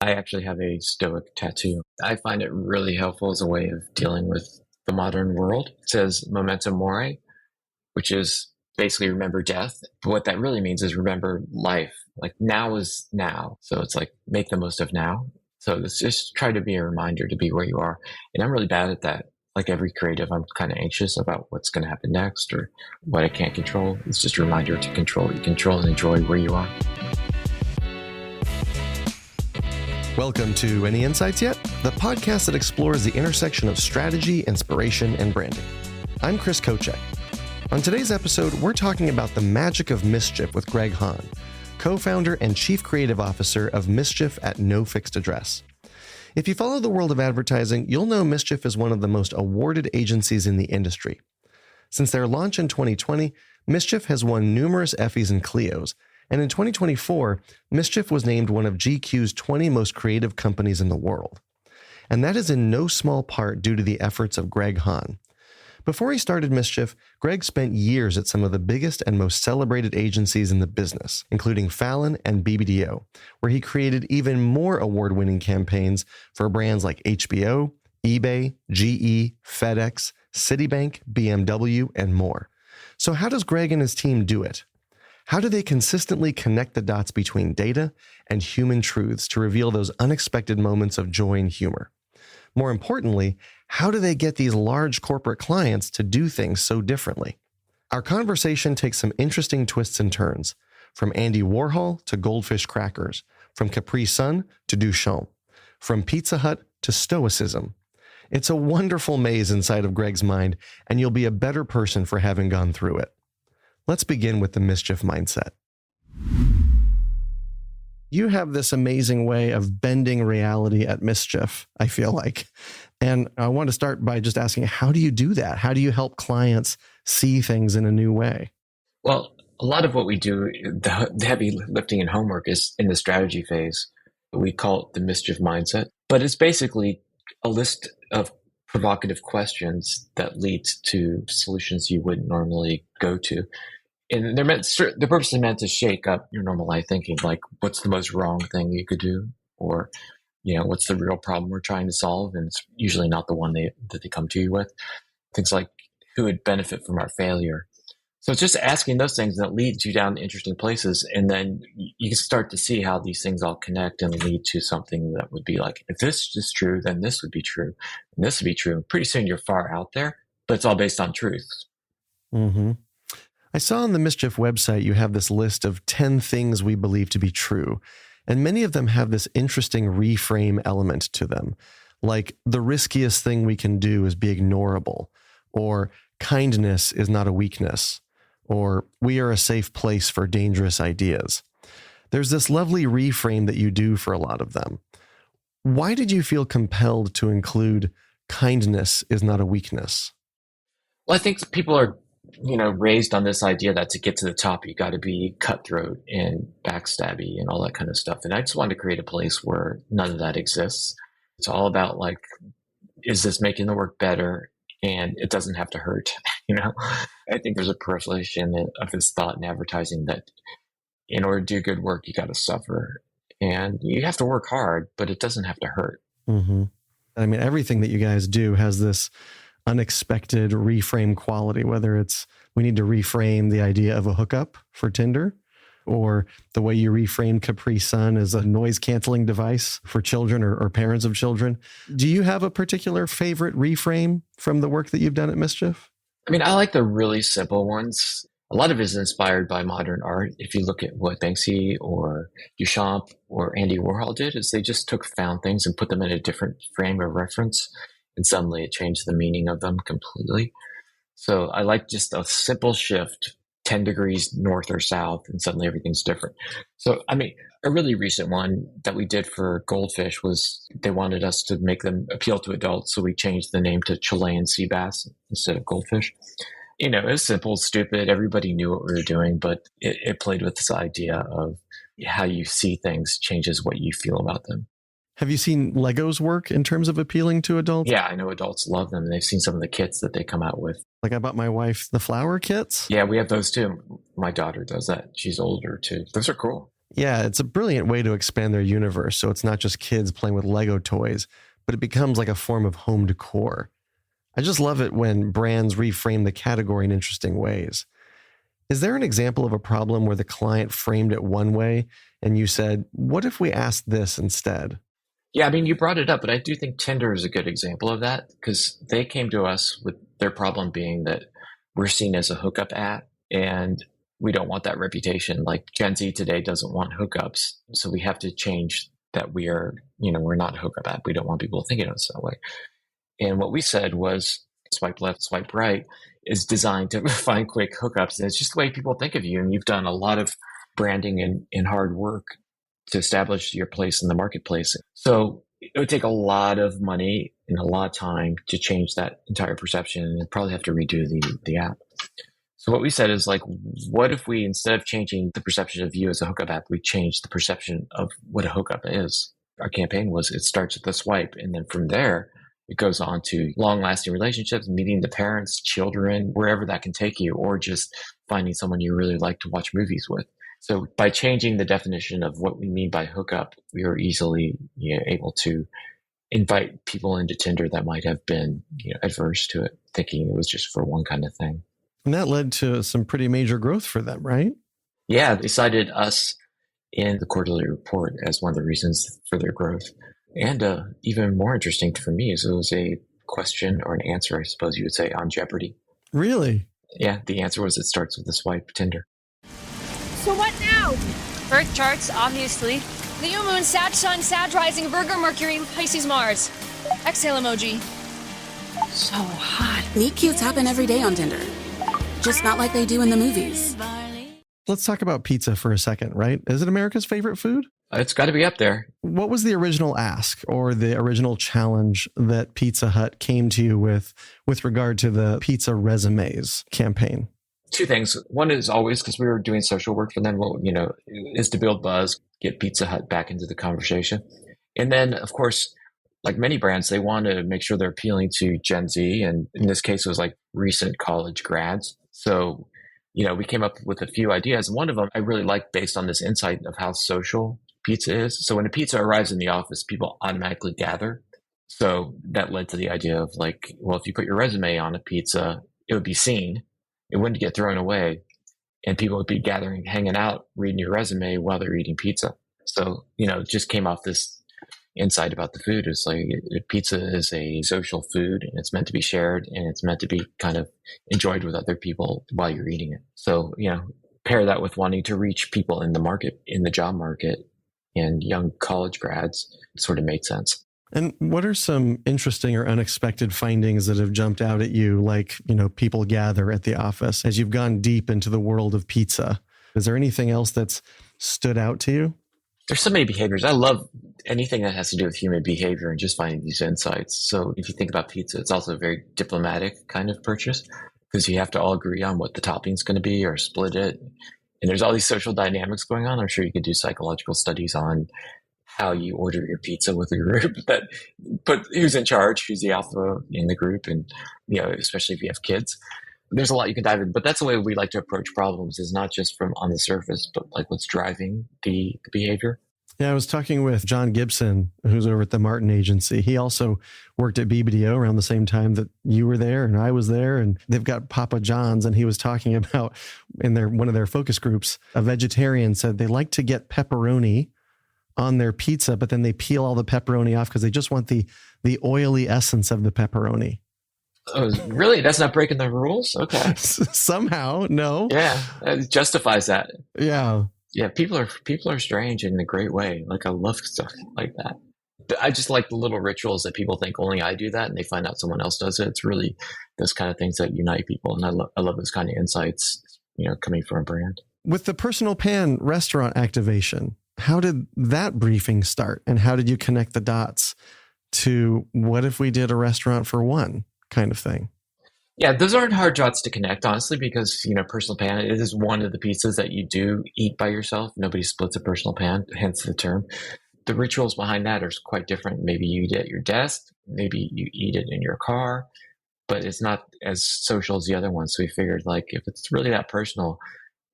I actually have a stoic tattoo. I find it really helpful as a way of dealing with the modern world. It says memento mori, which is basically remember death. But what that really means is remember life. Like now is now. So it's like make the most of now. So it's just try to be a reminder to be where you are. And I'm really bad at that. Like every creative, I'm kind of anxious about what's going to happen next or what I can't control. It's just a reminder to control what you control and enjoy where you are. Welcome to Any Insights Yet? The podcast that explores the intersection of strategy, inspiration, and branding. I'm Chris Kocek. On today's episode, we're talking about the magic of Mischief with Greg Hahn, co-founder and chief creative officer of Mischief at No Fixed Address. If you follow the world of advertising, you'll know Mischief is one of the most awarded agencies in the industry. Since their launch in 2020, Mischief has won numerous Effies and Clios, and in 2024, Mischief was named one of GQ's 20 most creative companies in the world. And that is in no small part due to the efforts of Greg Hahn. Before he started Mischief, Greg spent years at some of the biggest and most celebrated agencies in the business, including Fallon and BBDO, where he created even more award-winning campaigns for brands like HBO, eBay, GE, FedEx, Citibank, BMW, and more. So how does Greg and his team do it? How do they consistently connect the dots between data and human truths to reveal those unexpected moments of joy and humor? More importantly, how do they get these large corporate clients to do things so differently? Our conversation takes some interesting twists and turns, from Andy Warhol to Goldfish crackers, from Capri Sun to Duchamp, from Pizza Hut to Stoicism. It's a wonderful maze inside of Greg's mind, and you'll be a better person for having gone through it. Let's begin with the Mischief mindset. You have this amazing way of bending reality at Mischief, I feel like. And I want to start by just asking, how do you do that? How do you help clients see things in a new way? Well, a lot of what we do, the heavy lifting and homework is in the strategy phase. We call it the Mischief mindset, but it's basically a list of provocative questions that lead to solutions you wouldn't normally go to. And the purpose is meant to shake up your normal life thinking, like what's the most wrong thing you could do? Or, what's the real problem we're trying to solve? And it's usually not the one that they come to you with. Things like who would benefit from our failure. So it's just asking those things that leads you down interesting places. And then you can start to see how these things all connect and lead to something that would be like, if this is true, then this would be true. And this would be true. And pretty soon you're far out there, but it's all based on truth. Mm-hmm. I saw on the Mischief website you have this list of 10 things we believe to be true, and many of them have this interesting reframe element to them, like the riskiest thing we can do is be ignorable, or kindness is not a weakness, or we are a safe place for dangerous ideas. There's this lovely reframe that you do for a lot of them. Why did you feel compelled to include kindness is not a weakness? Well, I think people are raised on this idea that to get to the top, you got to be cutthroat and backstabby and all that kind of stuff. And I just wanted to create a place where none of that exists. It's all about like, is this making the work better? And it doesn't have to hurt. I think there's a proliferation of this thought in advertising that in order to do good work, you got to suffer and you have to work hard, but it doesn't have to hurt. Mm-hmm. I mean, everything that you guys do has this unexpected reframe quality, whether it's we need to reframe the idea of a hookup for Tinder, or the way you reframe Capri Sun as a noise canceling device for children or parents of children. Do you have a particular favorite reframe from the work that you've done at Mischief? I mean, I like the really simple ones. A lot of it is inspired by modern art. If you look at what Banksy or Duchamp or Andy Warhol did, is they just found things and put them in a different frame of reference. And suddenly it changed the meaning of them completely. So I like just a simple shift, 10 degrees north or south, and suddenly everything's different. So, I mean, a really recent one that we did for Goldfish was they wanted us to make them appeal to adults. So we changed the name to Chilean sea bass instead of Goldfish. It was simple, stupid. Everybody knew what we were doing, but it played with this idea of how you see things changes what you feel about them. Have you seen Legos work in terms of appealing to adults? Yeah, I know adults love them. They've seen some of the kits that they come out with. Like I bought my wife the flower kits. Yeah, we have those too. My daughter does that. She's older too. Those are cool. Yeah, it's a brilliant way to expand their universe. So it's not just kids playing with Lego toys, but it becomes like a form of home decor. I just love it when brands reframe the category in interesting ways. Is there an example of a problem where the client framed it one way and you said, what if we asked this instead? Yeah, I mean, you brought it up, but I do think Tinder is a good example of that because they came to us with their problem being that we're seen as a hookup app and we don't want that reputation. Like Gen Z today doesn't want hookups. So we have to change that we're not a hookup app. We don't want people thinking of us that way. And what we said was swipe left, swipe right is designed to find quick hookups. And it's just the way people think of you. And you've done a lot of branding and hard work to establish your place in the marketplace. So it would take a lot of money and a lot of time to change that entire perception and probably have to redo the app. So what we said is like, what if we, instead of changing the perception of you as a hookup app, we change the perception of what a hookup is? Our campaign was it starts with the swipe. And then from there, it goes on to long lasting relationships, meeting the parents, children, wherever that can take you, or just finding someone you really like to watch movies with. So by changing the definition of what we mean by hookup, we were easily able to invite people into Tinder that might have been adverse to it, thinking it was just for one kind of thing. And that led to some pretty major growth for them, right? Yeah, they cited us in the quarterly report as one of the reasons for their growth. And even more interesting for me is it was a question or an answer, I suppose you would say, on Jeopardy. Really? Yeah, the answer was it starts with the swipe Tinder. So what now? Birth charts, obviously. The New Moon, Sag Sun, Sag Rising, Virgo, Mercury, Pisces, Mars. Exhale emoji. So hot. Meet cutes happen every day on Tinder. Just not like they do in the movies. Let's talk about pizza for a second, right? Is it America's favorite food? It's got to be up there. What was the original ask or the original challenge that Pizza Hut came to you with regard to the Pizza Resumes campaign? Two things. One is always, because we were doing social work for them, is to build buzz, get Pizza Hut back into the conversation. And then, of course, like many brands, they want to make sure they're appealing to Gen Z. And in this case, it was like recent college grads. So, we came up with a few ideas. One of them I really liked based on this insight of how social pizza is. So when a pizza arrives in the office, people automatically gather. So that led to the idea of like, well, if you put your resume on a pizza, it would be seen. It wouldn't get thrown away. And people would be gathering, hanging out, reading your resume while they're eating pizza. So, it just came off this insight about the food. It's like pizza is a social food and it's meant to be shared and it's meant to be kind of enjoyed with other people while you're eating it. So, pair that with wanting to reach people in the market, in the job market and young college grads, it sort of made sense. And what are some interesting or unexpected findings that have jumped out at you? Like, people gather at the office as you've gone deep into the world of pizza. Is there anything else that's stood out to you? There's so many behaviors. I love anything that has to do with human behavior and just finding these insights. So if you think about pizza, it's also a very diplomatic kind of purchase because you have to all agree on what the topping's going to be or split it. And there's all these social dynamics going on. I'm sure you could do psychological studies on how you order your pizza with a group, but who's in charge, who's the alpha in the group, and especially if you have kids. There's a lot you can dive in, but that's the way we like to approach problems is not just from on the surface, but like what's driving the behavior. Yeah, I was talking with John Gibson, who's over at the Martin Agency. He also worked at BBDO around the same time that you were there and I was there, and they've got Papa John's, and he was talking about in one of their focus groups, a vegetarian said they like to get pepperoni on their pizza, but then they peel all the pepperoni off because they just want the oily essence of the pepperoni. Oh, really? That's not breaking the rules? Okay. Somehow, no. Yeah, it justifies that. Yeah. Yeah, people are strange in a great way. Like I love stuff like that. I just like the little rituals that people think only I do that and they find out someone else does it. It's really those kind of things that unite people. And I love those kind of insights, coming from a brand. With the Personal Pan restaurant activation, how did that briefing start? And how did you connect the dots to what if we did a restaurant for one kind of thing? Yeah, those aren't hard dots to connect, honestly, because, Personal Pan, it is one of the pizzas that you do eat by yourself. Nobody splits a Personal Pan, hence the term. The rituals behind that are quite different. Maybe you eat it at your desk, maybe you eat it in your car, but it's not as social as the other ones. So we figured, like, if it's really that personal,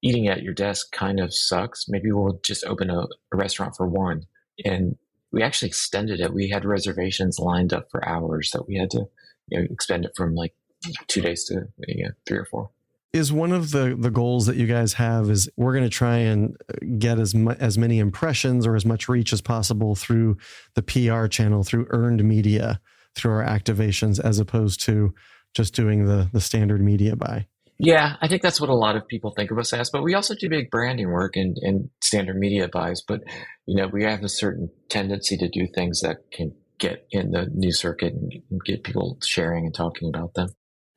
eating at your desk kind of sucks. Maybe we'll just open a restaurant for one. And we actually extended it. We had reservations lined up for hours that we had to expend it from like 2 days to 3 or 4. Is one of the goals that you guys have is we're going to try and get as many impressions or as much reach as possible through the PR channel, through earned media, through our activations, as opposed to just doing the standard media buy? Yeah, I think that's what a lot of people think of us as, but we also do big branding work and standard media buys. But, we have a certain tendency to do things that can get in the news circuit and get people sharing and talking about them.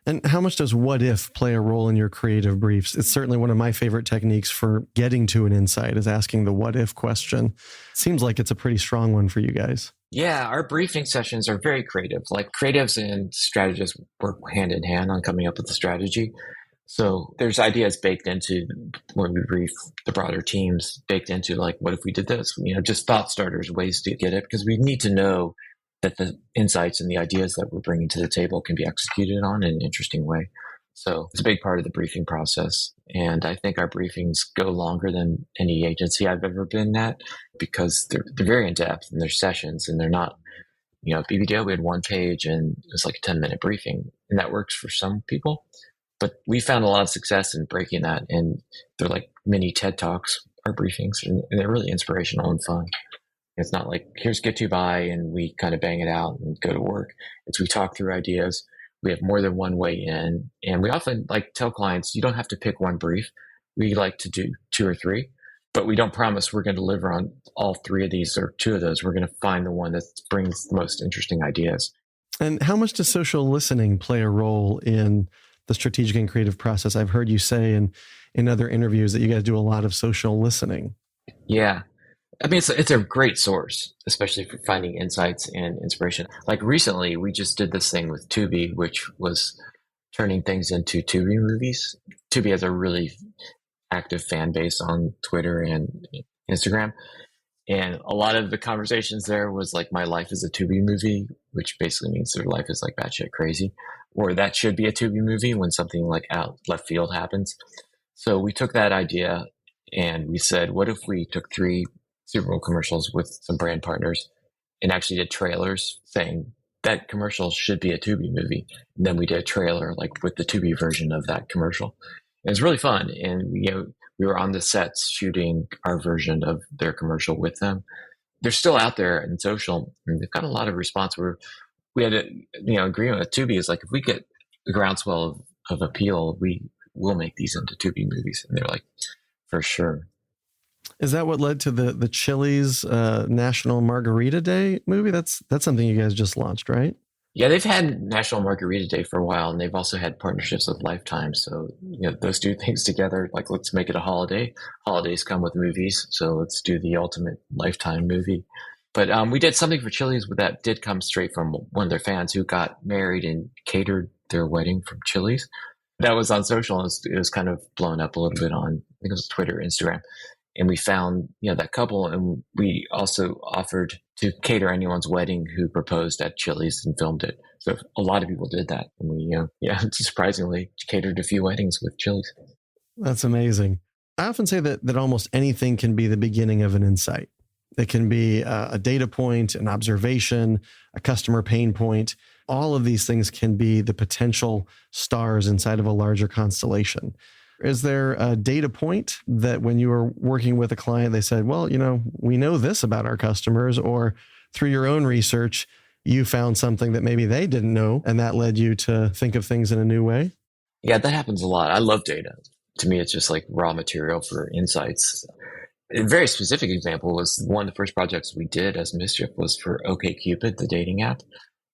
And how much does what if play a role in your creative briefs? It's certainly one of my favorite techniques for getting to an insight is asking the what if question. Seems like it's a pretty strong one for you guys. Yeah, our briefing sessions are very creative. Like creatives and strategists work hand in hand on coming up with the strategy. So there's ideas baked into when we brief the broader teams, baked into like, what if we did this? Just thought starters, ways to get it, because we need to know that the insights and the ideas that we're bringing to the table can be executed on in an interesting way. So it's a big part of the briefing process. And I think our briefings go longer than any agency I've ever been at because they're very in-depth and they're sessions and they're not, at BBDO, we had 1 page and it was like a 10-minute briefing. And that works for some people. But we found a lot of success in breaking that. And they're like mini TED Talks, our briefings, and they're really inspirational and fun. It's not like, here's get to buy and we kind of bang it out and go to work. It's we talk through ideas. We have more than one way in. And we often tell clients, you don't have to pick one brief. We like to do 2 or 3, but we don't promise we're going to deliver on all 3 of these or 2 of those. We're going to find the one that brings the most interesting ideas. And how much does social listening play a role in the strategic and creative process? I've heard you say in other interviews that you guys do a lot of social listening. Yeah. I mean, it's a great source, especially for finding insights and inspiration. Like recently, we just did this thing with Tubi, which was turning things into Tubi movies. Tubi has a really active fan base on Twitter and Instagram. And a lot of the conversations there was like, my life is a Tubi movie, which basically means their life is like batshit crazy, or that should be a Tubi movie when something like out left field happens. So we took that idea and we said, what if we took 3 Super Bowl commercials with some brand partners and actually did trailers saying that commercial should be a Tubi movie. And then we did a trailer like with the Tubi version of that commercial. It was really fun. And we were on the sets shooting our version of their commercial with them. They're still out there in social and they've got a lot of response where we had agreement with Tubi is like, if we get the groundswell of appeal, we will make these into Tubi movies. And they're like, for sure. Is that what led to the Chili's National Margarita Day movie? That's something you guys just launched, right? Yeah, they've had National Margarita Day for a while, and they've also had partnerships with Lifetime. So, those 2 things together, like, let's make it a holiday. Holidays come with movies, so let's do the ultimate Lifetime movie. But we did something for Chili's that did come straight from one of their fans who got married and catered their wedding from Chili's. That was on social, and it was kind of blown up a little bit on, I think it was Twitter, Instagram. And we found, that couple, and we also offered to cater anyone's wedding who proposed at Chili's and filmed it. So a lot of people did that. And we, surprisingly catered a few weddings with Chili's. That's amazing. I often say that almost anything can be the beginning of an insight. It can be a data point, an observation, a customer pain point. All of these things can be the potential stars inside of a larger constellation. Is there a data point that when you were working with a client, they said, well, we know this about our customers, or through your own research, you found something that maybe they didn't know, and that led you to think of things in a new way? Yeah, that happens a lot. I love data. To me, it's just like raw material for insights. A very specific example was one of the first projects we did as Mischief was for OkCupid, the dating app.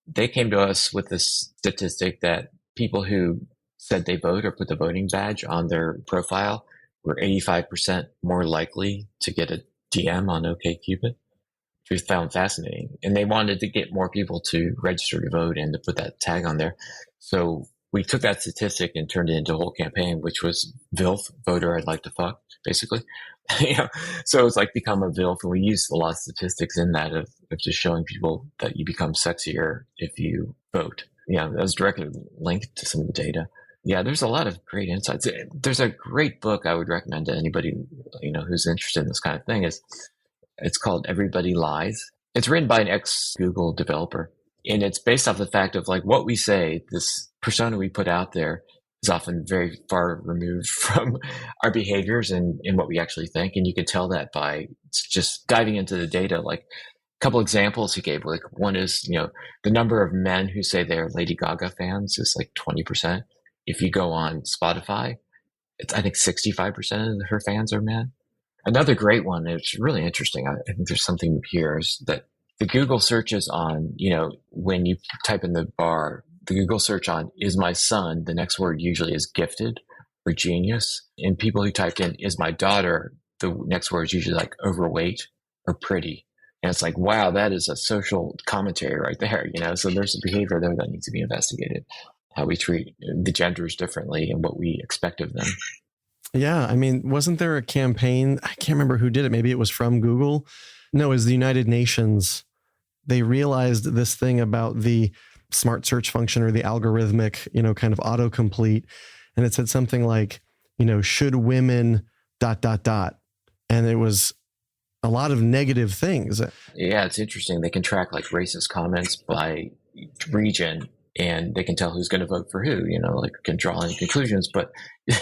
They came to us with this statistic that people who said they vote or put the voting badge on their profile were 85% more likely to get a DM on OkCupid, which we found fascinating. And they wanted to get more people to register to vote and to put that tag on there. So we took that statistic and turned it into a whole campaign, which was VILF, voter I'd like to fuck, basically. So it's like become a VILF. And we used a lot of statistics in that of just showing people that you become sexier if you vote. That was directly linked to some of the data. Yeah, there's a lot of great insights. There's a great book I would recommend to anybody, who's interested in this kind of thing. It's called Everybody Lies. It's written by an ex-Google developer, and it's based off the fact of like what we say, this persona we put out there is often very far removed from our behaviors and what we actually think. And you can tell that by just diving into the data. Like a couple examples he gave, like one is, the number of men who say they're Lady Gaga fans is like 20%. If you go on Spotify, it's, I think 65% of her fans are men. Another great one, it's really interesting. I think there's something here is that the Google searches on, when you type in the bar, the Google search on is my son, the next word usually is gifted or genius. And people who typed in is my daughter, the next word is usually like overweight or pretty. And it's like, wow, that is a social commentary right there, So there's a behavior there that needs to be investigated, how we treat the genders differently and what we expect of them. Yeah. I mean, wasn't there a campaign? I can't remember who did it. Maybe it was from Google. No, it was the United Nations. They realized this thing about the smart search function or the algorithmic, kind of autocomplete. And it said something like, should women ... And it was a lot of negative things. Yeah, it's interesting. They can track like racist comments by region, and they can tell who's going to vote for who, can draw any conclusions, but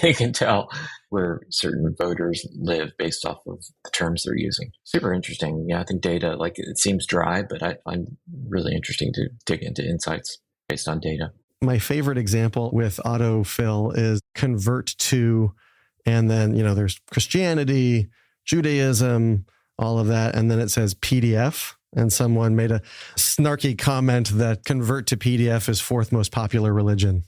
they can tell where certain voters live based off of the terms they're using. Super interesting. Yeah, I think data, like it seems dry, but I find really interesting to dig into insights based on data. My favorite example with autofill is convert to, and then, there's Christianity, Judaism, all of that. And then it says PDF. And someone made a snarky comment that convert to PDF is fourth most popular religion.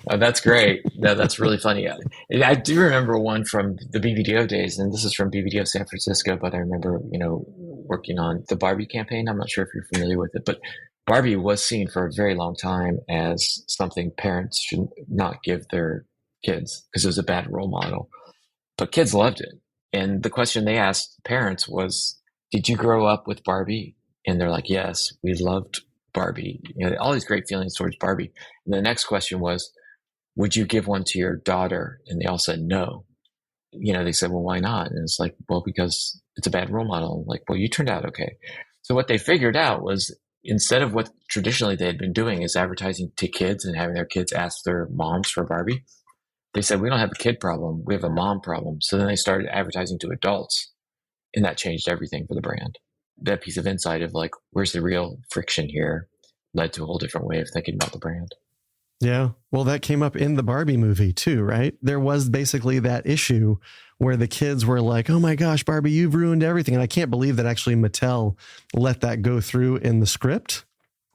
Oh, that's great. That's really funny. I do remember one from the BBDO days, and this is from BBDO San Francisco, but I remember, working on the Barbie campaign. I'm not sure if you're familiar with it, but Barbie was seen for a very long time as something parents should not give their kids because it was a bad role model. But kids loved it. And the question they asked parents was, did you grow up with Barbie? And they're like, yes, we loved Barbie. All these great feelings towards Barbie. And the next question was, would you give one to your daughter? And they all said no. They said, well, why not? And it's like, well, because it's a bad role model. Like, well, you turned out okay. So what they figured out was instead of what traditionally they had been doing is advertising to kids and having their kids ask their moms for Barbie, they said, we don't have a kid problem. We have a mom problem. So then they started advertising to adults, and that changed everything for the brand. That piece of insight of like, where's the real friction here led to a whole different way of thinking about the brand. Yeah. Well, that came up in the Barbie movie too, right? There was basically that issue where the kids were like, oh my gosh, Barbie, you've ruined everything. And I can't believe that actually Mattel let that go through in the script.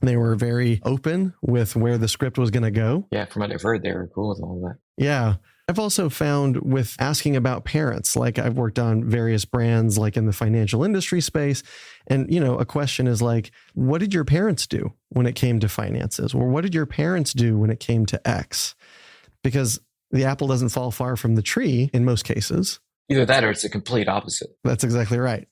They were very open with where the script was going to go. Yeah. From what I've heard, they were cool with all that. Yeah. I've also found with asking about parents, like I've worked on various brands, like in the financial industry space. And, a question is like, what did your parents do when it came to finances? Or what did your parents do when it came to X? Because the apple doesn't fall far from the tree in most cases. Either that or it's the complete opposite. That's exactly right.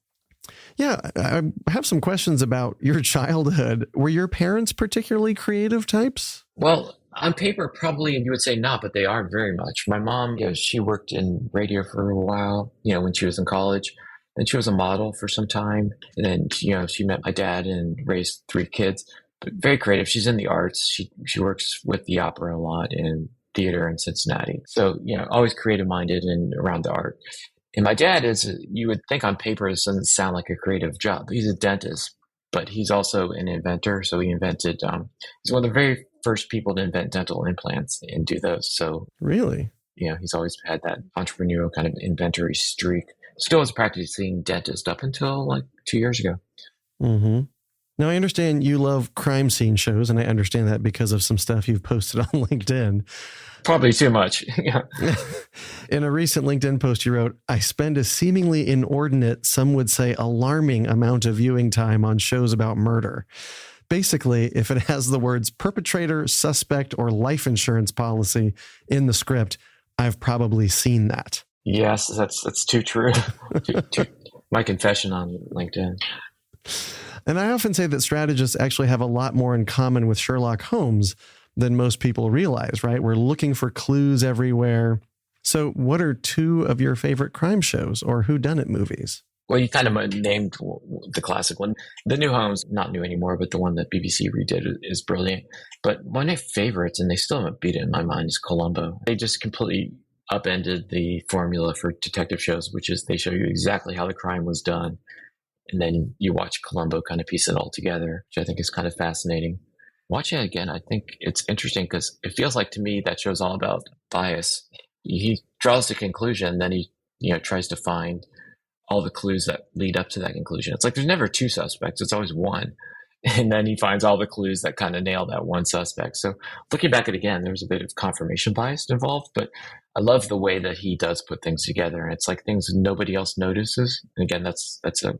Yeah. I have some questions about your childhood. Were your parents particularly creative types? Well, on paper, probably you would say not, but they are very much. My mom, she worked in radio for a while, when she was in college. And she was a model for some time. And then, she met my dad and raised 3 kids. But very creative. She's in the arts. She works with the opera a lot and theater in Cincinnati. So, always creative minded and around the art. And my dad you would think on paper, this doesn't sound like a creative job. He's a dentist, but he's also an inventor. So he invented, he's one of the very first people to invent dental implants and do those. So really, he's always had that entrepreneurial kind of inventory streak. Still was a practicing dentist up until like 2 years ago. Mm-hmm. Now I understand you love crime scene shows, and I understand that because of some stuff you've posted on LinkedIn. Probably too much. In a recent LinkedIn post, you wrote, I spend a seemingly inordinate, some would say alarming amount of viewing time on shows about murder. Basically, if it has the words perpetrator, suspect, or life insurance policy in the script, I've probably seen that. Yes, that's too true. My confession on LinkedIn. And I often say that strategists actually have a lot more in common with Sherlock Holmes, than most people realize, right? We're looking for clues everywhere. So what are two of your favorite crime shows or whodunit movies? Well, you kind of named the classic one. The New Home's not new anymore, but the one that BBC redid is brilliant. But one of my favorites, and they still haven't beat it in my mind, is Columbo. They just completely upended the formula for detective shows, which is they show you exactly how the crime was done. And then you watch Columbo kind of piece it all together, which I think is kind of fascinating. Watching it again, I think it's interesting because it feels like to me that show's all about bias. He draws the conclusion, then he tries to find all the clues that lead up to that conclusion. It's like there's never two suspects, it's always one. And then he finds all the clues that kind of nail that one suspect. So looking back at it again, there's a bit of confirmation bias involved, but I love the way that he does put things together. And it's like things nobody else notices. And again, that's a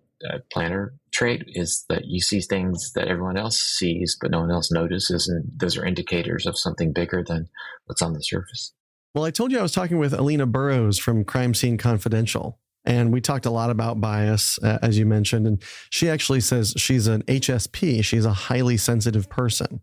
planner trait, is that you see things that everyone else sees, but no one else notices. And those are indicators of something bigger than what's on the surface. Well, I told you I was talking with Alina Burrows from Crime Scene Confidential. And we talked a lot about bias, as you mentioned. And she actually says she's an HSP. She's a highly sensitive person.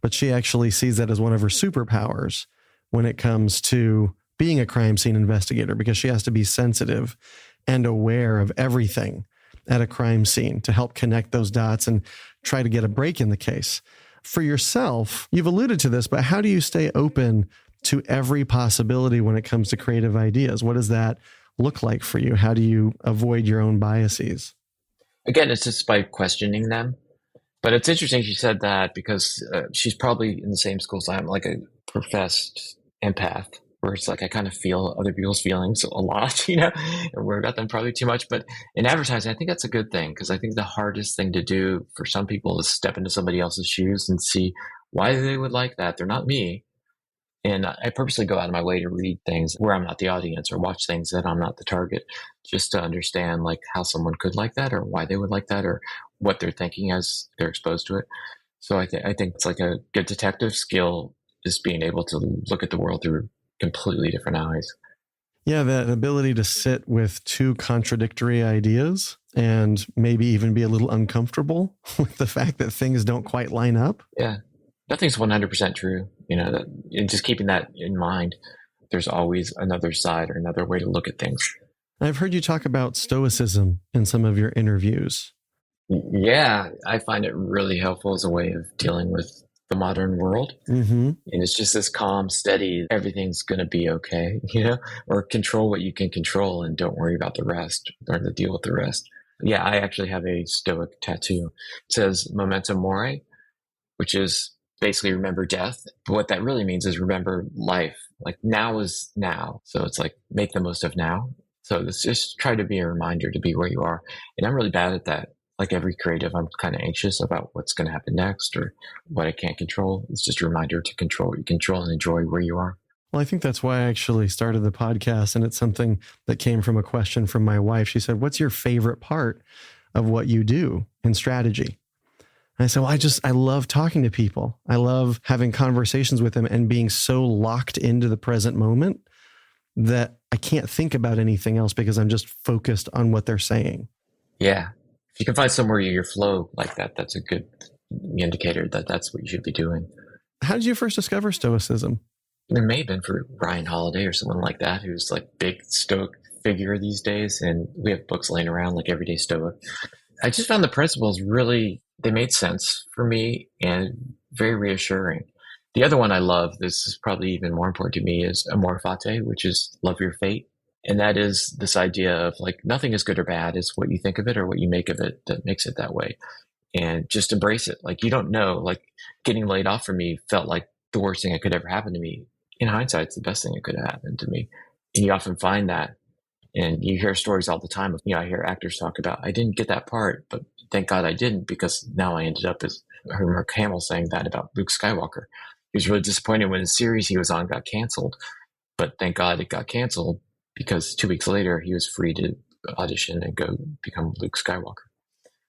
But she actually sees that as one of her superpowers when it comes to being a crime scene investigator, because she has to be sensitive and aware of everything at a crime scene to help connect those dots and try to get a break in the case. For yourself, you've alluded to this, but how do you stay open to every possibility when it comes to creative ideas? What does that look like for you? How do you avoid your own biases? Again, it's just by questioning them. But it's interesting she said that because she's probably in the same school as I am, like a professed empath, where it's like I kind of feel other people's feelings a lot, and worry about them probably too much. But in advertising, I think that's a good thing, because I think the hardest thing to do for some people is step into somebody else's shoes and see why they would like that. They're not me. And I purposely go out of my way to read things where I'm not the audience, or watch things that I'm not the target, just to understand like how someone could like that, or why they would like that, or what they're thinking as they're exposed to it. So I think it's like a good detective skill, is being able to look at the world through completely different eyes. Yeah, that ability to sit with two contradictory ideas and maybe even be a little uncomfortable with the fact that things don't quite line up. Yeah. Nothing's 100% true, and just keeping that in mind, there's always another side or another way to look at things. I've heard you talk about stoicism in some of your interviews. Yeah, I find it really helpful as a way of dealing with the modern world. Mm-hmm. And it's just this calm, steady, everything's going to be okay, or control what you can control and don't worry about the rest, learn to deal with the rest. Yeah, I actually have a Stoic tattoo. It says memento mori, which is basically remember death. But what that really means is remember life. Like now is now. So it's like make the most of now. So it's just try to be a reminder to be where you are. And I'm really bad at that. Like every creative, I'm kind of anxious about what's going to happen next or what I can't control. It's just a reminder to control what you control and enjoy where you are. Well, I think that's why I actually started the podcast. And it's something that came from a question from my wife. She said, what's your favorite part of what you do in strategy? And I said, well, I love talking to people. I love having conversations with them and being so locked into the present moment that I can't think about anything else because I'm just focused on what they're saying. Yeah. If you can find somewhere your flow like that, that's a good indicator that that's what you should be doing. How did you first discover Stoicism? It may have been for Ryan Holiday or someone like that, who's like big Stoic figure these days. And we have books laying around like Everyday Stoic. I just found the principles really, they made sense for me and very reassuring. The other one I love, this is probably even more important to me, is Amor Fati, which is love your fate. And that is this idea of like nothing is good or bad. It's what you think of it or what you make of it that makes it that way. And just embrace it. Like you don't know, like getting laid off for me felt like the worst thing that could ever happen to me. In hindsight, it's the best thing that could have happened to me. And you often find that. And you hear stories all the time of, I hear actors talk about, I didn't get that part, but thank God I didn't, because now I ended up as, I heard Mark Hamill saying that about Luke Skywalker. He was really disappointed when the series he was on got canceled, but thank God it got canceled because 2 weeks later he was free to audition and go become Luke Skywalker.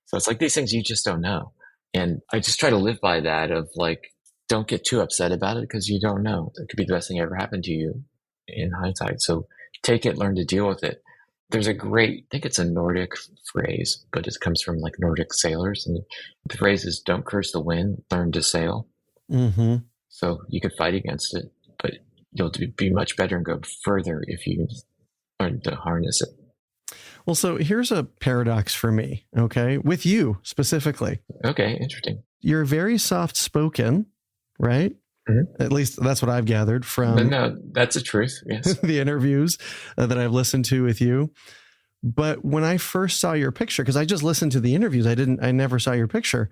So it's like these things you just don't know. And I just try to live by that of like, don't get too upset about it because you don't know. It could be the best thing ever happened to you in hindsight. So take it, learn to deal with it. There's a great, I think it's a Nordic phrase, but it comes from like Nordic sailors. And the phrase is, don't curse the wind, learn to sail. Mm-hmm. So you could fight against it, but you'll be much better and go further if you learn to harness it. Well, so here's a paradox for me, okay? With you specifically. Okay, interesting. You're very soft-spoken, right? Mm-hmm. At least that's what I've gathered from No, that's the truth, yes. the interviews that I've listened to with you. But when I first saw your picture, because I just listened to the interviews, I never saw your picture.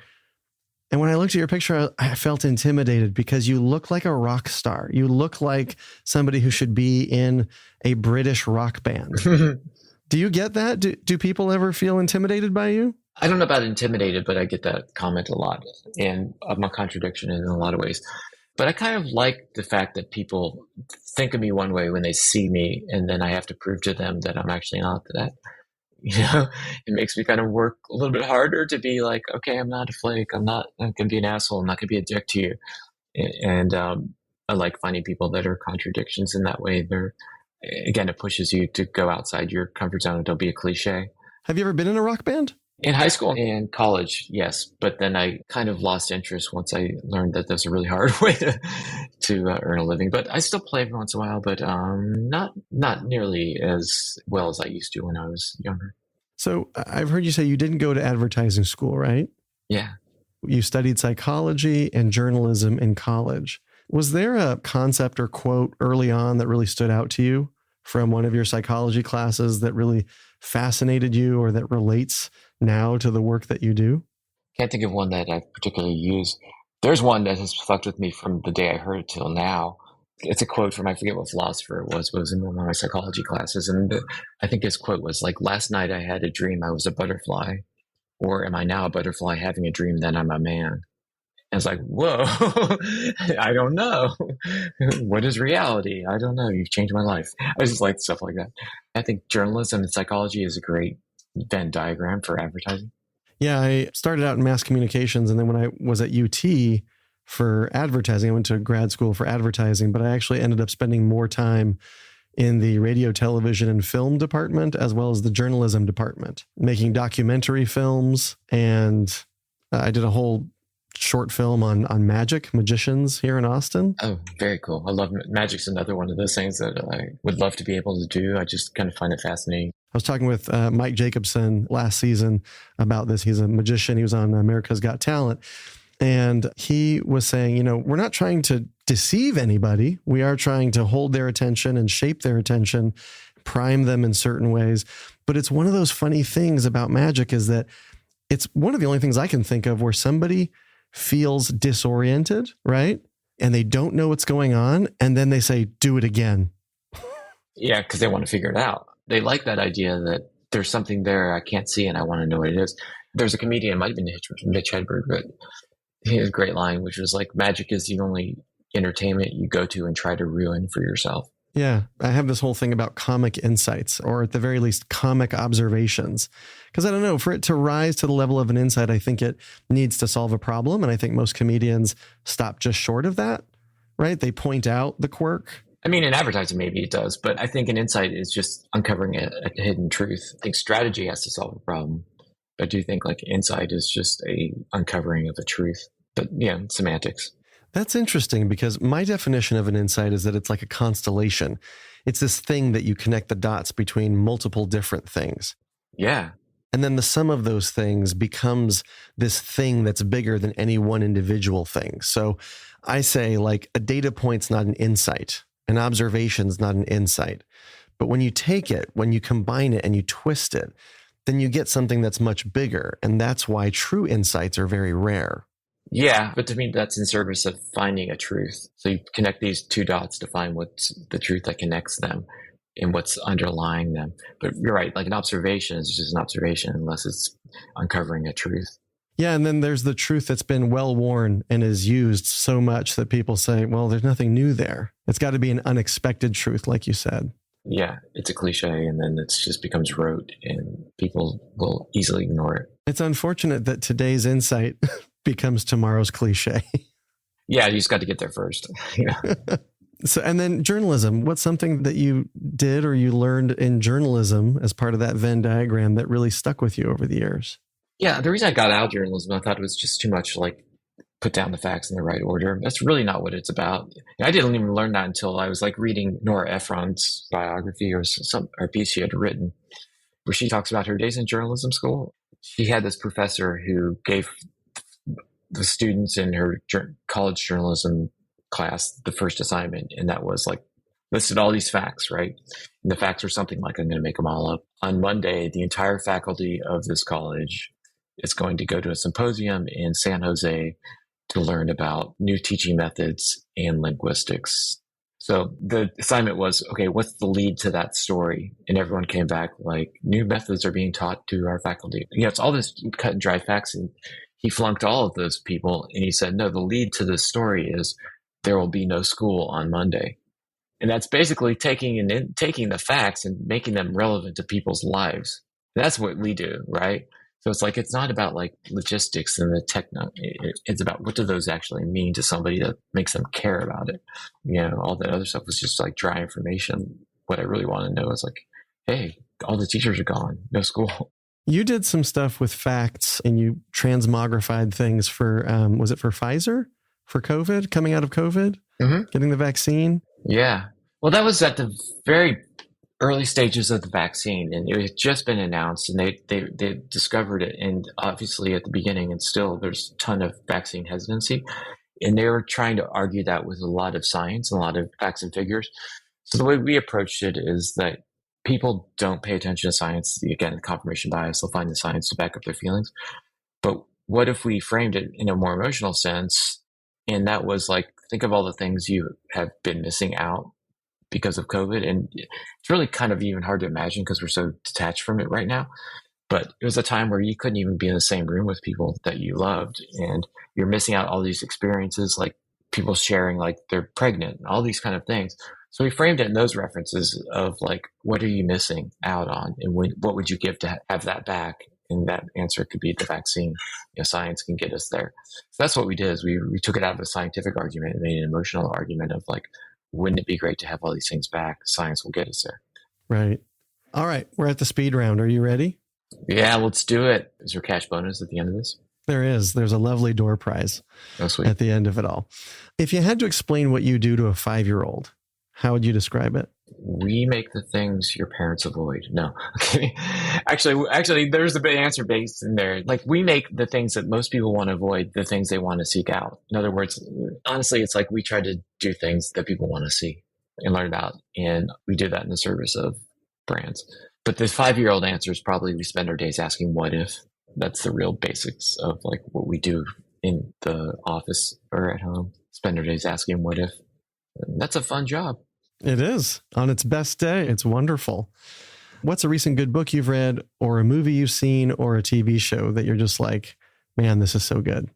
And when I looked at your picture, I felt intimidated because you look like a rock star. You look like somebody who should be in a British rock band. Do you get that? Do people ever feel intimidated by you? I don't know about intimidated, but I get that comment a lot. And I'm a contradiction in a lot of ways. But I kind of like the fact that people think of me one way when they see me, and then I have to prove to them that I'm actually not that. It makes me kind of work a little bit harder to be like, okay, I'm not a flake. I'm not going to be an asshole. I'm not going to be a dick to you. And I like finding people that are contradictions in that way. Again, it pushes you to go outside your comfort zone. Don't be a cliche. Have you ever been in a rock band? In high school and college, yes. But then I kind of lost interest once I learned that that's a really hard way to earn a living. But I still play every once in a while, but not nearly as well as I used to when I was younger. So I've heard you say you didn't go to advertising school, right? Yeah. You studied psychology and journalism in college. Was there a concept or quote early on that really stood out to you from one of your psychology classes that really fascinated you or that relates now to the work that you do? Can't think of one that I particularly use. There's one that has fucked with me from the day I heard it till now. It's a quote from, I forget what philosopher it was, but it was in one of my psychology classes. And I think his quote was like, last night I had a dream I was a butterfly, or am I now a butterfly having a dream that I'm a man? And it's like, whoa, I don't know. What is reality? I don't know. You've changed my life. I just like stuff like that. I think journalism and psychology is a great Venn diagram for advertising. Yeah, I started out in mass communications, and then when I was at UT for advertising, I went to grad school for advertising, but I actually ended up spending more time in the radio, television, and film department, as well as the journalism department, making documentary films. And I did a whole short film on magicians here in Austin. Oh, very cool. I love magic's another one of those things that I would love to be able to do. I just kind of find it fascinating. I was talking with Mike Jacobson last season about this. He's a magician. He was on America's Got Talent. And he was saying, we're not trying to deceive anybody. We are trying to hold their attention and shape their attention, prime them in certain ways. But it's one of those funny things about magic is that it's one of the only things I can think of where somebody feels disoriented, right? And they don't know what's going on. And then they say, do it again. Yeah, because they want to figure it out. They like that idea that there's something there I can't see and I want to know what it is. There's a comedian, it might have been Mitch Hedberg, but he has a great line, which was like, magic is the only entertainment you go to and try to ruin for yourself. Yeah, I have this whole thing about comic insights, or at the very least, comic observations. Because I don't know, for it to rise to the level of an insight, I think it needs to solve a problem. And I think most comedians stop just short of that, right? They point out the quirk. I mean, in advertising, maybe it does, but I think an insight is just uncovering a hidden truth. I think strategy has to solve a problem. But I do think like insight is just a uncovering of the truth. But yeah, semantics. That's interesting because my definition of an insight is that it's like a constellation. It's this thing that you connect the dots between multiple different things. Yeah. And then the sum of those things becomes this thing that's bigger than any one individual thing. So I say like a data point's not an insight. An observation's not an insight. But when you take it, when you combine it and you twist it, then you get something that's much bigger. And that's why true insights are very rare. Yeah, but to me, that's in service of finding a truth. So you connect these two dots to find what's the truth that connects them and what's underlying them. But you're right, like an observation is just an observation unless it's uncovering a truth. Yeah, and then there's the truth that's been well worn and is used so much that people say, well, there's nothing new there. It's got to be an unexpected truth, like you said. Yeah, it's a cliche, and then it just becomes rote, and people will easily ignore it. It's unfortunate that today's insight becomes tomorrow's cliche. Yeah, you just got to get there first. Yeah. So, and then journalism, what's something that you did or you learned in journalism as part of that Venn diagram that really stuck with you over the years? Yeah, the reason I got out of journalism, I thought it was just too much like put down the facts in the right order. That's really not what it's about. And I didn't even learn that until I was like reading Nora Ephron's biography or a piece she had written where she talks about her days in journalism school. She had this professor who gave the students in her college journalism class the first assignment, and that was like listed all these facts, right? And the facts were something like, I'm going to make them all up. On Monday, the entire faculty of this college is going to go to a symposium in San Jose to learn about new teaching methods and linguistics. So the assignment was, okay, what's the lead to that story? And everyone came back like, new methods are being taught to our faculty. It's all this cut and dry facts. And he flunked all of those people. And he said, no, the lead to this story is there will be no school on Monday. And that's basically taking the facts and making them relevant to people's lives. That's what we do, right? So it's like, it's not about like logistics and the techno. It's about what do those actually mean to somebody that makes them care about it. All that other stuff was just like dry information. What I really want to know is like, hey, all the teachers are gone, no school. You did some stuff with facts and you transmogrified things for, was it for Pfizer? For COVID, coming out of COVID, getting the vaccine? Yeah. Well, that was at the very early stages of the vaccine, and it had just been announced, and they discovered it. And obviously at the beginning, and still there's a ton of vaccine hesitancy. And they were trying to argue that with a lot of science and a lot of facts and figures. So the way we approached it is that people don't pay attention to science. Again, confirmation bias, they'll find the science to back up their feelings. But what if we framed it in a more emotional sense? And that was like, think of all the things you have been missing out because of COVID. And it's really kind of even hard to imagine because we're so detached from it right now. But it was a time where you couldn't even be in the same room with people that you loved. And you're missing out all these experiences, like people sharing like they're pregnant and all these kind of things. So we framed it in those references of like, what are you missing out on? And what would you give to have that back? And that answer could be the vaccine. Science can get us there. So that's what we did is we took it out of a scientific argument and made an emotional argument of like, wouldn't it be great to have all these things back? Science will get us there. Right. All right. We're at the speed round. Are you ready? Yeah, let's do it. Is there cash bonus at the end of this? There is. There's a lovely door prize sweet. At the end of it all. If you had to explain what you do to a 5-year-old, how would you describe it? We make the things your parents avoid. No, okay. Actually, there's the answer based in there. Like we make the things that most people want to avoid, the things they want to seek out. In other words, honestly, it's like we try to do things that people want to see and learn about. And we do that in the service of brands. But the 5-year-old answer is probably we spend our days asking what if. That's the real basics of like what we do in the office or at home. Spend our days asking what if. And that's a fun job. It is. On its best day, it's wonderful. What's a recent good book you've read or a movie you've seen or a TV show that you're just like, man, this is so good?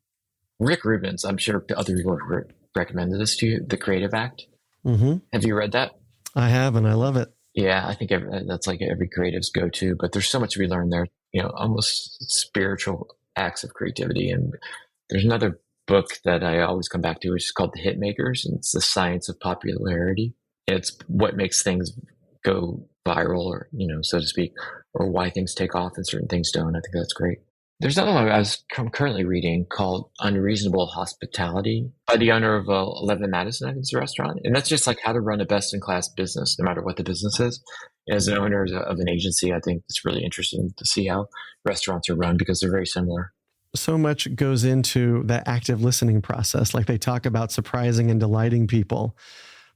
Rick Rubin's, I'm sure other people have recommended this to you, The Creative Act. Mm-hmm. Have you read that? I have, and I love it. Yeah, I think that's like every creative's go-to, but there's so much we learn there, almost spiritual acts of creativity. And there's another book that I always come back to, which is called The Hitmakers, and it's the science of popularity. It's what makes things go viral or, so to speak, or why things take off and certain things don't. I think that's great. There's another one I'm currently reading called Unreasonable Hospitality by the owner of 11 Madison, I think it's a restaurant. And that's just like how to run a best-in-class business, no matter what the business is. As an owner of an agency, I think it's really interesting to see how restaurants are run because they're very similar. So much goes into the active listening process. Like they talk about surprising and delighting people.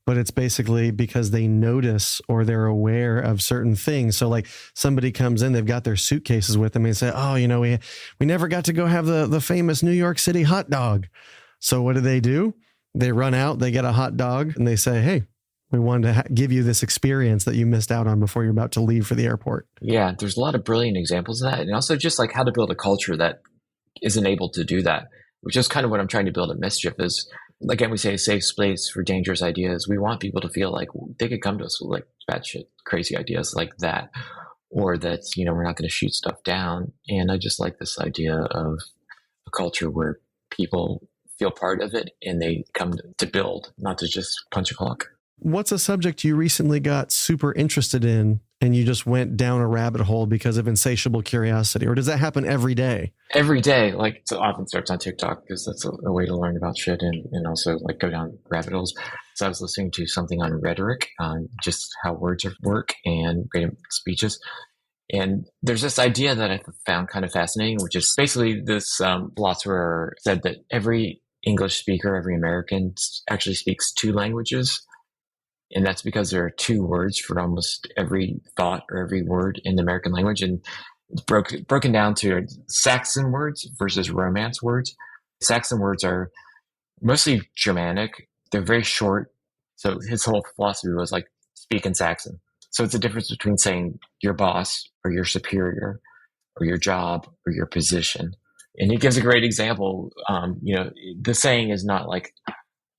But it's basically because they notice or they're aware of certain things. So like somebody comes in, they've got their suitcases with them and say, oh, we never got to go have the famous New York City hot dog. So what do? They run out, they get a hot dog and they say, hey, we wanted to give you this experience that you missed out on before you're about to leave for the airport. Yeah, there's a lot of brilliant examples of that. And also just like how to build a culture that isn't able to do that, which is kind of what I'm trying to build at Mischief is, again, we say a safe space for dangerous ideas. We want people to feel like they could come to us with like batshit crazy ideas like that, or that, we're not going to shoot stuff down. And I just like this idea of a culture where people feel part of it and they come to build, not to just punch a clock. What's a subject you recently got super interested in and you just went down a rabbit hole because of insatiable curiosity? Or does that happen every day? Every day. Like, it often starts on TikTok because that's a way to learn about shit and also like go down rabbit holes. So I was listening to something on rhetoric, on just how words work and creating speeches. And there's this idea that I found kind of fascinating, which is basically this philosopher said that every English speaker, every American actually speaks two languages. And that's because there are two words for almost every thought or every word in the American language. And it's broken down to Saxon words versus Romance words. Saxon words are mostly Germanic. They're very short. So his whole philosophy was like, speak in Saxon. So it's a difference between saying your boss or your superior or your job or your position. And he gives a great example. The saying is not like,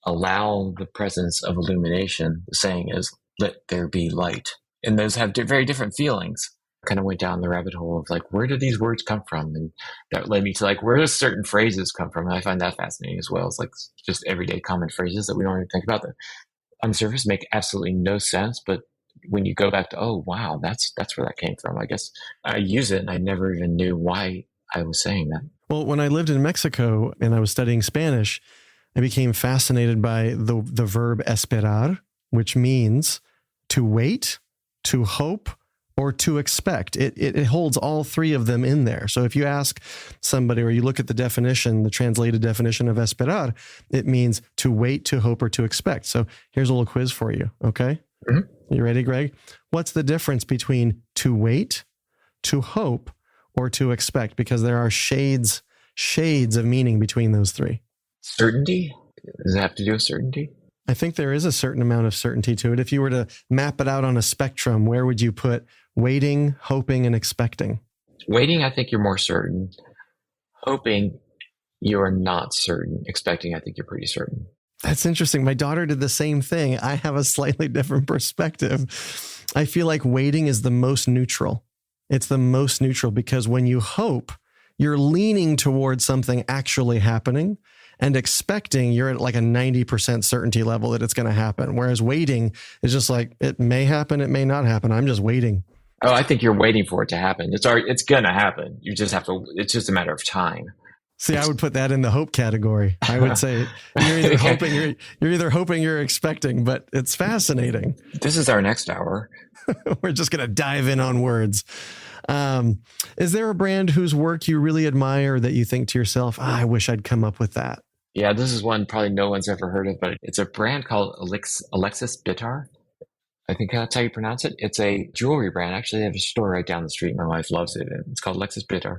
allow the presence of illumination. The saying is, let there be light. And those have very different feelings. I kind of went down the rabbit hole of like, where do these words come from? And that led me to like, where do certain phrases come from? And I find that fascinating as well. It's like just everyday common phrases that we don't even think about that on the surface make absolutely no sense. But when you go back to, oh, wow, that's where that came from. I guess I use it and I never even knew why I was saying that. Well, when I lived in Mexico and I was studying Spanish, I became fascinated by the verb esperar, which means to wait, to hope, or to expect. It holds all three of them in there. So if you ask somebody or you look at the definition, the translated definition of esperar, it means to wait, to hope, or to expect. So here's a little quiz for you. Okay. Mm-hmm. You ready, Greg? What's the difference between to wait, to hope, or to expect? Because there are shades of meaning between those three. Certainty? Does it have to do with certainty? I think there is a certain amount of certainty to it. If you were to map it out on a spectrum, where would you put waiting, hoping, and expecting? Waiting, I think you're more certain. Hoping, you are not certain. Expecting, I think you're pretty certain. That's interesting. My daughter did the same thing. I have a slightly different perspective. I feel like waiting is the most neutral. It's the most neutral because when you hope, you're leaning towards something actually happening, and expecting, you're at like a 90% certainty level that it's going to happen. Whereas waiting is just like, it may happen, it may not happen. I'm just waiting. Oh, I think you're waiting for it to happen. It's going to happen. You just have to, it's just a matter of time. See, I would put that in the hope category. I would say you're either hoping, you're hoping, you're expecting, but it's fascinating. This is our next hour. We're just going to dive in on words. Is there a brand whose work you really admire that you think to yourself, I wish I'd come up with that? Yeah, this is one probably no one's ever heard of, but it's a brand called Alexis Bitar. I think that's how you pronounce it. It's a jewelry brand. Actually, they have a store right down the street. My wife loves it. And it's called Alexis Bitar.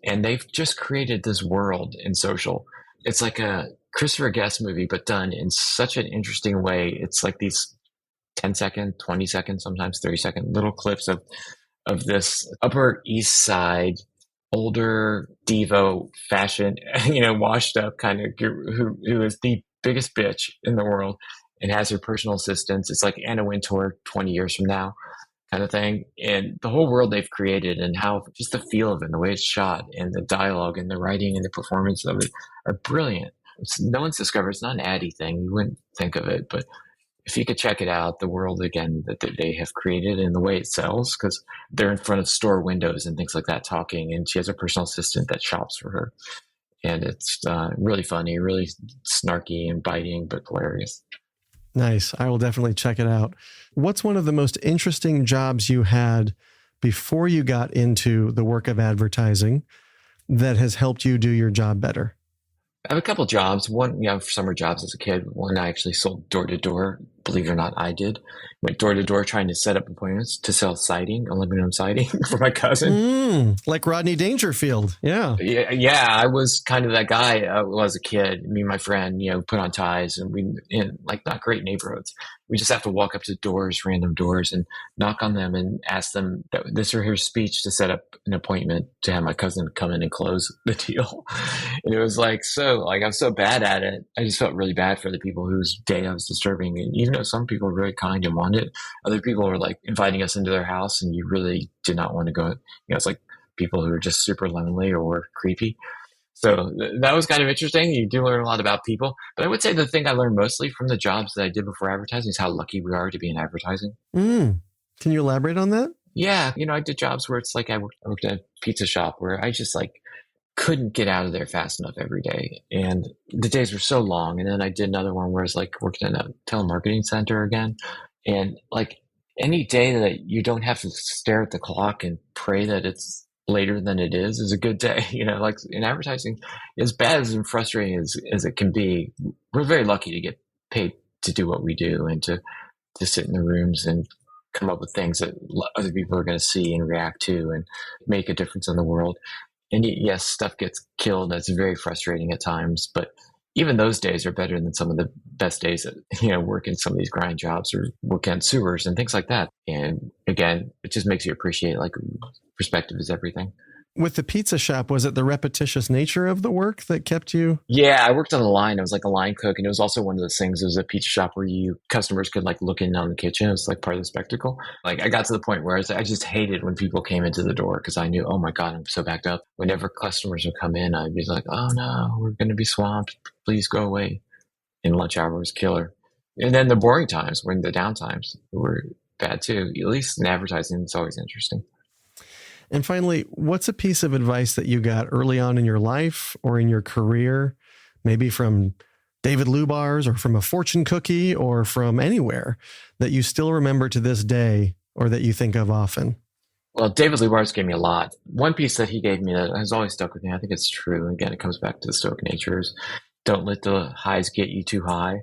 And they've just created this world in social. It's like a Christopher Guest movie, but done in such an interesting way. It's like these 10-second, 20-second, sometimes 30-second little clips of this Upper East Side older Devo fashion, washed up kind of who is the biggest bitch in the world and has her personal assistants. It's like Anna Wintour 20 years from now kind of thing. And the whole world they've created and how just the feel of it and the way it's shot and the dialogue and the writing and the performance of it are brilliant. No one's discovered. It's not an Addie thing. You wouldn't think of it, but if you could check it out, the world again that they have created and the way it sells, because they're in front of store windows and things like that talking, and she has a personal assistant that shops for her. And it's really funny, really snarky and biting, but hilarious. Nice. I will definitely check it out. What's one of the most interesting jobs you had before you got into the work of advertising that has helped you do your job better? I have a couple jobs. One, for summer jobs as a kid. One, I actually sold door to door. Believe it or not, I did. Went door to door trying to set up appointments to sell siding, aluminum siding for my cousin. Like Rodney Dangerfield. Yeah. Yeah. I was kind of that guy as a kid. Me and my friend, put on ties and we in like not great neighborhoods. We just have to walk up to doors, random doors, and knock on them and ask them this or her speech to set up an appointment to have my cousin come in and close the deal. And it was like, I'm so bad at it. I just felt really bad for the people whose day I was disturbing. And even though some people were very kind and wanted, other people were like inviting us into their house and you really did not want to go. It's like people who are just super lonely or creepy. So that was kind of interesting. You do learn a lot about people. But I would say the thing I learned mostly from the jobs that I did before advertising is how lucky we are to be in advertising. Can you elaborate on that? Yeah, I did jobs where it's like I worked at a pizza shop where I just like couldn't get out of there fast enough every day. And the days were so long. And then I did another one where I was like working in a telemarketing center again. And like any day that you don't have to stare at the clock and pray that it's later than it is a good day. Like in advertising, as bad as and frustrating as it can be, we're very lucky to get paid to do what we do and to sit in the rooms and come up with things that other people are going to see and react to and make a difference in the world. And yes, stuff gets killed. That's very frustrating at times, but even those days are better than some of the best days that, working some of these grind jobs or working on sewers and things like that. And again, it just makes you appreciate like perspective is everything. With the pizza shop, was it the repetitious nature of the work that kept you? Yeah, I worked on the line. I was like a line cook. And it was also one of those things. It was a pizza shop where customers could like look in on the kitchen. It was like part of the spectacle. Like I got to the point where I just hated when people came into the door because I knew, oh my God, I'm so backed up. Whenever customers would come in, I'd be like, oh no, we're going to be swamped. Please go away. And lunch hour was killer. And then the boring times, when the down times were bad too. At least in advertising, it's always interesting. And finally, what's a piece of advice that you got early on in your life or in your career, maybe from David Lubar's or from a fortune cookie or from anywhere that you still remember to this day or that you think of often? Well, David Lubar's gave me a lot. One piece that he gave me that has always stuck with me, I think it's true. Again, it comes back to the stoic nature is don't let the highs get you too high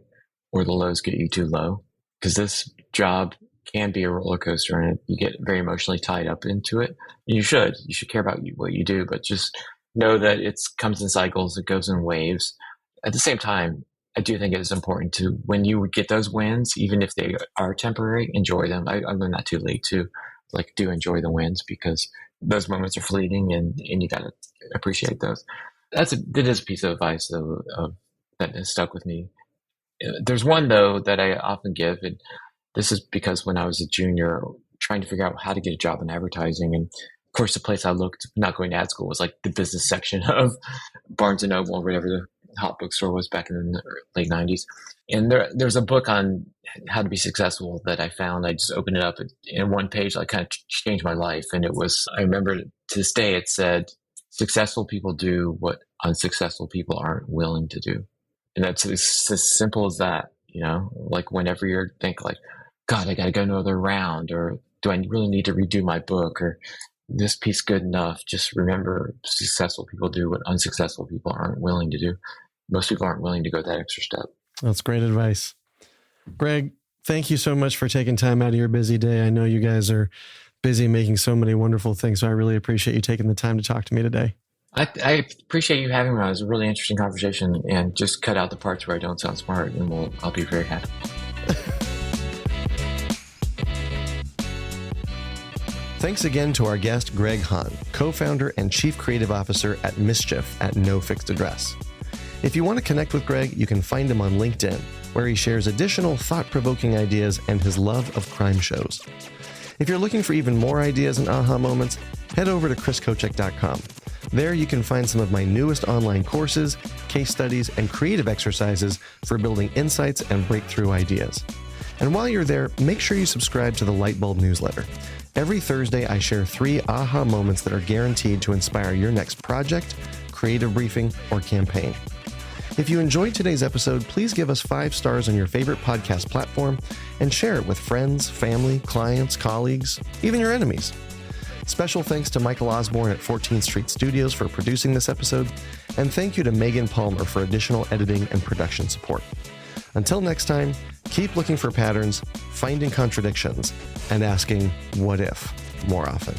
or the lows get you too low. Because this job can be a roller coaster and you get very emotionally tied up into it. You should care about what you do, but just know that it comes in cycles. It goes in waves. At the same time, I do think it is important to, when you get those wins, even if they are temporary, enjoy them. I learned that too late too. Like do enjoy the wins because those moments are fleeting and you got to appreciate those. That is a piece of advice though, that has stuck with me. There's one though that I often give, and this is because when I was a junior, trying to figure out how to get a job in advertising, and of course the place I looked, not going to ad school, was like the business section of Barnes and Noble or whatever the hot bookstore was back in the late 90s. And there's a book on how to be successful that I found. I just opened it up and one page, like kind of changed my life. And it was, I remember to this day, it said, successful people do what unsuccessful people aren't willing to do. And that's as simple as that, like whenever you think like, God, I got to go another round, or do I really need to redo my book, or this piece good enough? Just remember, successful people do what unsuccessful people aren't willing to do. Most people aren't willing to go that extra step. That's great advice. Greg, thank you so much for taking time out of your busy day. I know you guys are busy making so many wonderful things, so I really appreciate you taking the time to talk to me today. I appreciate you having me on. It was a really interesting conversation, and just cut out the parts where I don't sound smart, and I'll be very happy. Thanks again to our guest, Greg Hahn, co-founder and chief creative officer at Mischief No Fixed Address. If you want to connect with Greg, you can find him on LinkedIn, where he shares additional thought-provoking ideas and his love of crime shows. If you're looking for even more ideas and aha moments, head over to chriskochek.com. There you can find some of my newest online courses, case studies, and creative exercises for building insights and breakthrough ideas. And while you're there, make sure you subscribe to the Lightbulb newsletter. Every Thursday, I share 3 aha moments that are guaranteed to inspire your next project, creative briefing, or campaign. If you enjoyed today's episode, please give us 5 stars on your favorite podcast platform and share it with friends, family, clients, colleagues, even your enemies. Special thanks to Michael Osborne at 14th Street Studios for producing this episode, and thank you to Megan Palmer for additional editing and production support. Until next time, keep looking for patterns, finding contradictions, and asking what if more often.